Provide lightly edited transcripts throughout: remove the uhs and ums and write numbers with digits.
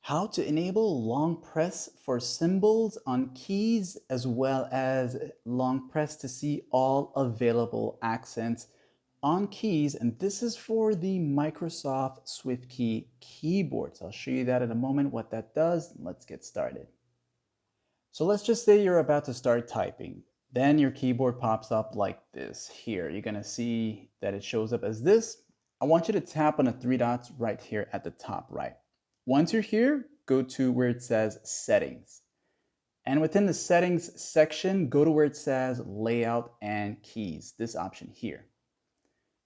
How to enable long press for symbols on keys as well as long press to see all available accents on keys. And this is for the Microsoft Swiftkey Keyboard. So I'll show you that in a moment, what that does. Let's get started. So let's just say you're about to start typing. Then your keyboard pops up like this here. You're going to see that it shows up as this. I want you to tap on the three dots right here at the top right. Once you're here, go to where it says Settings. And within the Settings section, go to where it says Layout and Keys, this option here.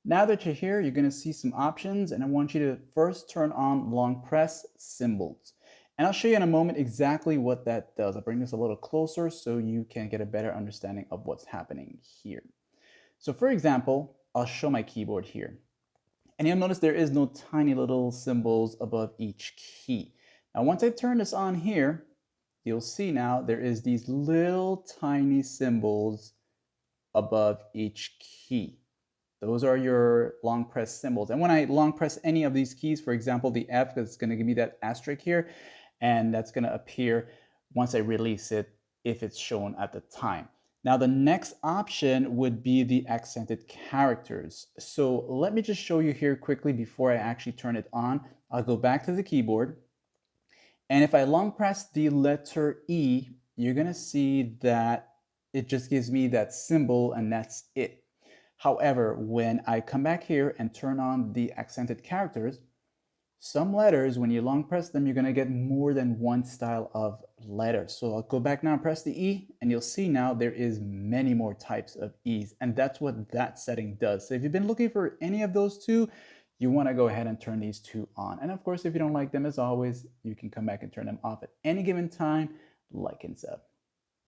Now that you're here, you're going to see some options, and I want you to first turn on long press symbols. And I'll show you in a moment exactly what that does. I'll bring this a little closer so you can get a better understanding of what's happening here. So for example, I'll show my keyboard here. And you'll notice there is no tiny little symbols above each key. Now once I turn this on here, you'll see now there is these little tiny symbols above each key. Those are your long press symbols. And when I long press any of these keys, for example, the F, is going to give me that asterisk here, and that's going to appear once I release it if it's shown at the time. Now the next option would be the accented characters. So let me just show you here quickly before I actually turn it on. I'll go back to the keyboard, and if I long press the letter E, you're going to see that it just gives me that symbol, and that's it. However, when I come back here and turn on the accented characters, some letters, when you long press them, you're going to get more than one style of letter. So I'll go back now and press the E, and you'll see now there is many more types of E's, and that's what that setting does. So if you've been looking for any of those two, you want to go ahead and turn these two on. And of course, if you don't like them, as always, you can come back and turn them off at any given time, like and sub.